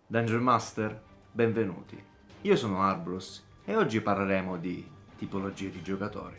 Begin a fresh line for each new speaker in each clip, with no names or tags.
Dungeon Master, benvenuti. Io sono Arbrus e oggi parleremo di tipologie di giocatori.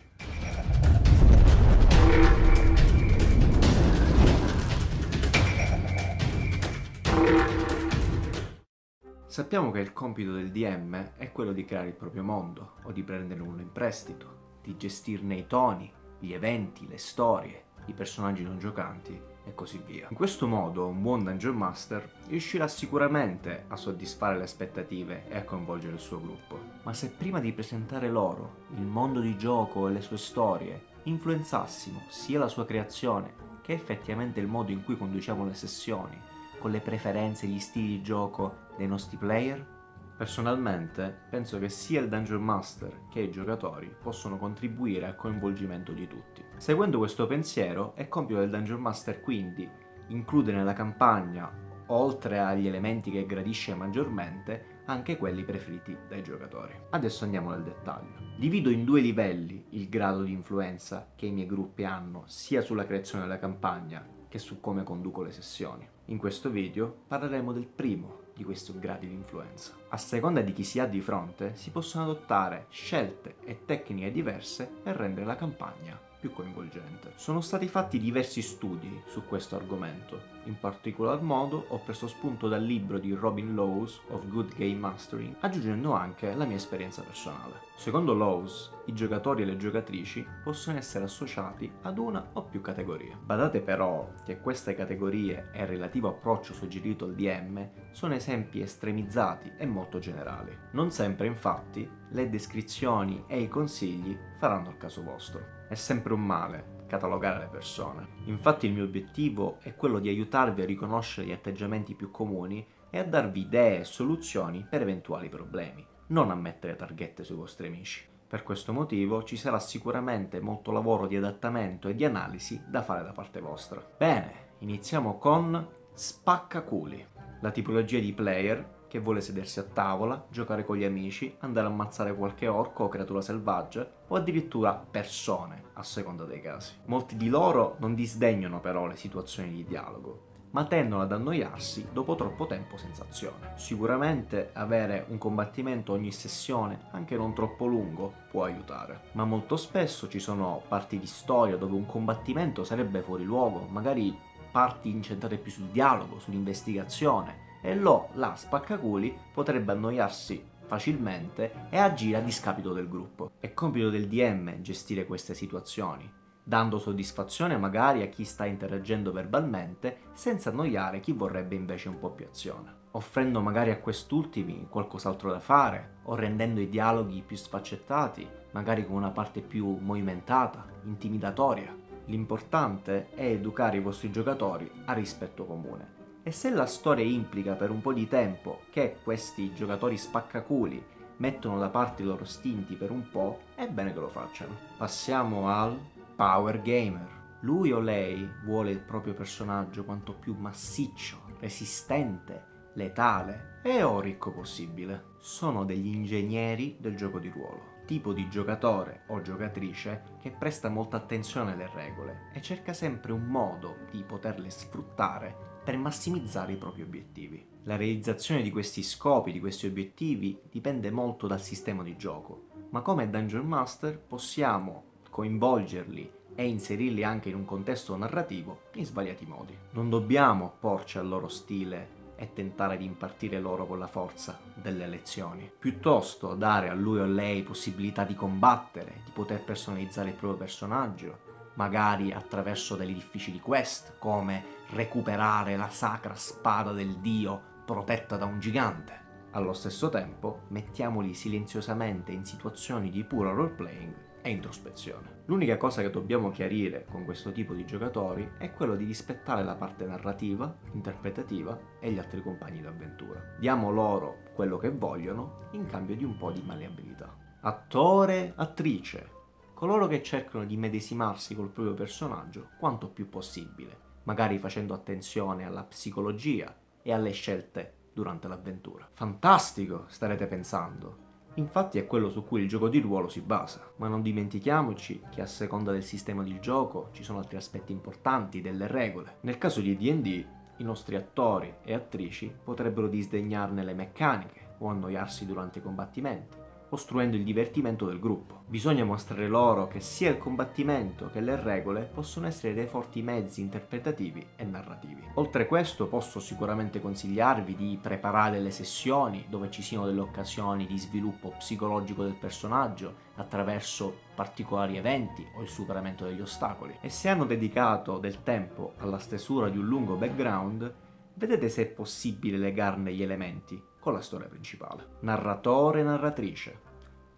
Sappiamo che il compito del DM è quello di creare il proprio mondo o di prenderne uno in prestito, di gestirne i toni, gli eventi, le storie, i personaggi non giocanti e così via. In questo modo un buon Dungeon Master riuscirà sicuramente a soddisfare le aspettative e a coinvolgere il suo gruppo. Ma se prima di presentare loro il mondo di gioco e le sue storie influenzassimo sia la sua creazione che effettivamente il modo in cui conduciamo le sessioni, con le preferenze e gli stili di gioco dei nostri player? Personalmente penso che sia il Dungeon Master che i giocatori possono contribuire al coinvolgimento di tutti. Seguendo questo pensiero, è compito del Dungeon Master quindi includere nella campagna, oltre agli elementi che gradisce maggiormente, anche quelli preferiti dai giocatori. Adesso andiamo nel dettaglio. Divido in due livelli il grado di influenza che i miei gruppi hanno sia sulla creazione della campagna che su come conduco le sessioni. In questo video parleremo del primo di questi gradi di influenza. A seconda di chi si ha di fronte, si possono adottare scelte e tecniche diverse per rendere la campagna più coinvolgente. Sono stati fatti diversi studi su questo argomento. In particolar modo ho preso spunto dal libro di Robin Laws of Good Game Mastering, aggiungendo anche la mia esperienza personale. Secondo Laws, i giocatori e le giocatrici possono essere associati ad una o più categorie. Badate però che queste categorie e il relativo approccio suggerito al DM sono esempi estremizzati e molto generali. Non sempre, infatti, le descrizioni e i consigli faranno il caso vostro. È sempre un male catalogare le persone. Infatti il mio obiettivo è quello di aiutarvi a riconoscere gli atteggiamenti più comuni e a darvi idee e soluzioni per eventuali problemi, non a mettere targhette sui vostri amici. Per questo motivo ci sarà sicuramente molto lavoro di adattamento e di analisi da fare da parte vostra. Bene, iniziamo con spaccaculi, la tipologia di player che vuole sedersi a tavola, giocare con gli amici, andare a ammazzare qualche orco o creatura selvaggia, o addirittura persone, a seconda dei casi. Molti di loro non disdegnano però le situazioni di dialogo, ma tendono ad annoiarsi dopo troppo tempo senza azione. Sicuramente avere un combattimento ogni sessione, anche non troppo lungo, può aiutare, ma molto spesso ci sono parti di storia dove un combattimento sarebbe fuori luogo, magari parti incentrate più sul dialogo, sull'investigazione, e la spaccaculi potrebbe annoiarsi facilmente e agire a discapito del gruppo. È compito del DM gestire queste situazioni, dando soddisfazione magari a chi sta interagendo verbalmente senza annoiare chi vorrebbe invece un po' più azione, offrendo magari a quest'ultimi qualcos'altro da fare o rendendo i dialoghi più sfaccettati, magari con una parte più movimentata, intimidatoria. L'importante è educare i vostri giocatori a rispetto comune. E se la storia implica per un po' di tempo che questi giocatori spaccaculi mettono da parte i loro istinti per un po', è bene che lo facciano. Passiamo al Power Gamer. Lui o lei vuole il proprio personaggio quanto più massiccio, resistente, letale e o ricco possibile. Sono degli ingegneri del gioco di ruolo, tipo di giocatore o giocatrice che presta molta attenzione alle regole e cerca sempre un modo di poterle sfruttare per massimizzare i propri obiettivi. La realizzazione di questi scopi, di questi obiettivi, dipende molto dal sistema di gioco, ma come Dungeon Master possiamo coinvolgerli e inserirli anche in un contesto narrativo in svariati modi. Non dobbiamo opporci al loro stile e tentare di impartire loro con la forza delle lezioni. Piuttosto dare a lui o a lei possibilità di combattere, di poter personalizzare il proprio personaggio, magari attraverso delle difficili quest, come recuperare la sacra spada del dio protetta da un gigante. Allo stesso tempo, mettiamoli silenziosamente in situazioni di puro roleplaying e introspezione. L'unica cosa che dobbiamo chiarire con questo tipo di giocatori è quello di rispettare la parte narrativa, interpretativa e gli altri compagni d'avventura. Diamo loro quello che vogliono in cambio di un po' di malleabilità. Attore, attrice, coloro che cercano di medesimarsi col proprio personaggio quanto più possibile, magari facendo attenzione alla psicologia e alle scelte durante l'avventura. Fantastico, starete pensando. Infatti è quello su cui il gioco di ruolo si basa, ma non dimentichiamoci che a seconda del sistema di gioco ci sono altri aspetti importanti, delle regole. Nel caso di D&D i nostri attori e attrici potrebbero disdegnarne le meccaniche o annoiarsi durante i combattimenti, ostruendo il divertimento del gruppo. Bisogna mostrare loro che sia il combattimento che le regole possono essere dei forti mezzi interpretativi e narrativi. Oltre a questo, posso sicuramente consigliarvi di preparare delle sessioni dove ci siano delle occasioni di sviluppo psicologico del personaggio attraverso particolari eventi o il superamento degli ostacoli. E se hanno dedicato del tempo alla stesura di un lungo background, vedete se è possibile legarne gli elementi con la storia principale. Narratore e narratrice.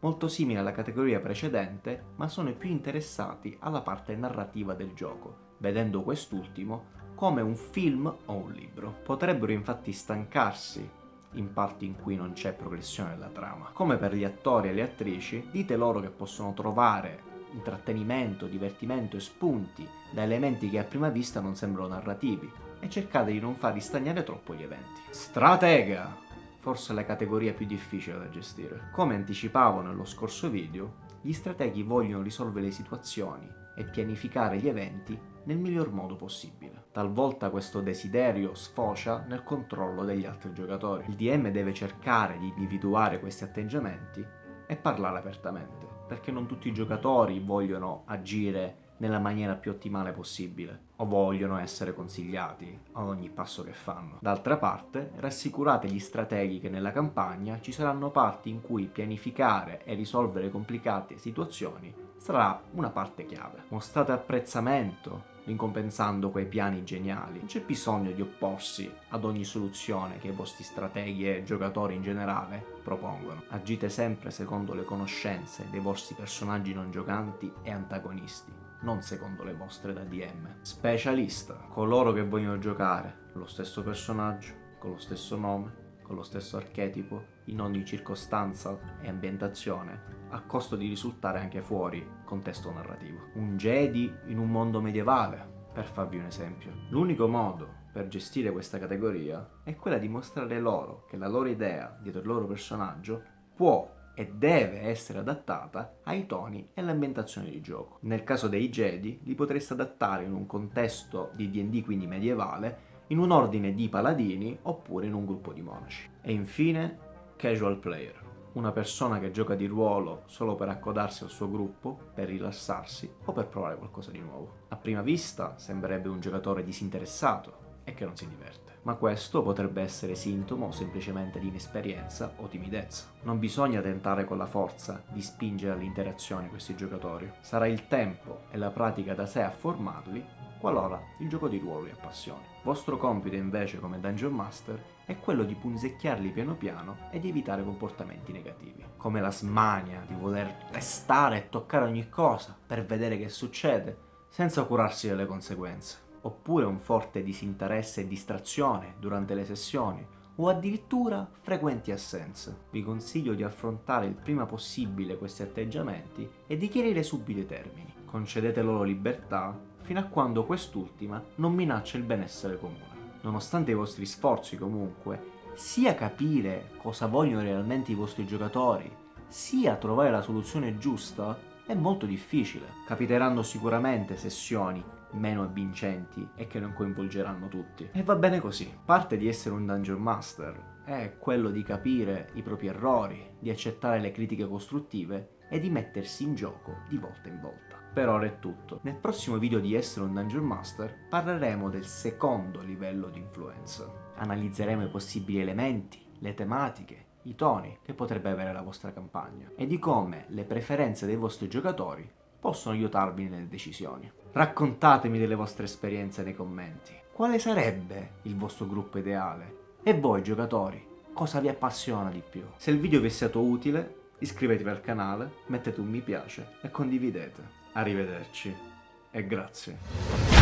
Molto simile alla categoria precedente, ma sono più interessati alla parte narrativa del gioco, vedendo quest'ultimo come un film o un libro. Potrebbero infatti stancarsi in parti in cui non c'è progressione della trama. Come per gli attori e le attrici, dite loro che possono trovare intrattenimento, divertimento e spunti da elementi che a prima vista non sembrano narrativi e cercate di non farli stagnare troppo gli eventi. Stratega! Forse la categoria più difficile da gestire. Come anticipavo nello scorso video, gli strateghi vogliono risolvere le situazioni e pianificare gli eventi nel miglior modo possibile. Talvolta questo desiderio sfocia nel controllo degli altri giocatori. Il DM deve cercare di individuare questi atteggiamenti e parlare apertamente, perché non tutti i giocatori vogliono agire nella maniera più ottimale possibile o vogliono essere consigliati ad ogni passo che fanno. D'altra parte, rassicurate gli strateghi che nella campagna ci saranno parti in cui pianificare e risolvere complicate situazioni sarà una parte chiave. Mostrate apprezzamento ricompensando quei piani geniali. Non c'è bisogno di opporsi ad ogni soluzione che i vostri strateghi e giocatori in generale propongono. Agite sempre secondo le conoscenze dei vostri personaggi non giocanti e antagonisti, non secondo le vostre da DM. Specialista, coloro che vogliono giocare lo stesso personaggio, con lo stesso nome, con lo stesso archetipo, in ogni circostanza e ambientazione, a costo di risultare anche fuori contesto narrativo. Un Jedi in un mondo medievale, per farvi un esempio. L'unico modo per gestire questa categoria è quella di mostrare loro che la loro idea dietro il loro personaggio può e deve essere adattata ai toni e all'ambientazione di gioco. Nel caso dei Jedi, li potreste adattare in un contesto di D&D, quindi medievale, in un ordine di paladini oppure in un gruppo di monaci. E infine, casual player. Una persona che gioca di ruolo solo per accodarsi al suo gruppo, per rilassarsi o per provare qualcosa di nuovo. A prima vista sembrerebbe un giocatore disinteressato e che non si diverte, ma questo potrebbe essere sintomo semplicemente di inesperienza o timidezza. Non bisogna tentare con la forza di spingere all'interazione questi giocatori. Sarà il tempo e la pratica da sé a formarli qualora il gioco di ruolo li appassioni. Vostro compito invece come Dungeon Master è quello di punzecchiarli piano piano e di evitare comportamenti negativi, come la smania di voler testare e toccare ogni cosa per vedere che succede, senza curarsi delle conseguenze, oppure un forte disinteresse e distrazione durante le sessioni, o addirittura frequenti assenze. Vi consiglio di affrontare il prima possibile questi atteggiamenti e di chiarire subito i termini. Concedete loro libertà fino a quando quest'ultima non minaccia il benessere comune. Nonostante i vostri sforzi comunque, sia capire cosa vogliono realmente i vostri giocatori, sia trovare la soluzione giusta, è molto difficile. Capiteranno sicuramente sessioni meno avvincenti e che non coinvolgeranno tutti. E va bene così. Parte di essere un Dungeon Master è quello di capire i propri errori, di accettare le critiche costruttive e di mettersi in gioco di volta in volta. Per ora è tutto. Nel prossimo video di Essere un Dungeon Master parleremo del secondo livello di influenza. Analizzeremo i possibili elementi, le tematiche, i toni che potrebbe avere la vostra campagna e di come le preferenze dei vostri giocatori possono aiutarvi nelle decisioni. Raccontatemi delle vostre esperienze nei commenti. Quale sarebbe il vostro gruppo ideale? E voi giocatori, cosa vi appassiona di più? Se il video vi è stato utile, iscrivetevi al canale, mettete un mi piace e condividete. Arrivederci e grazie.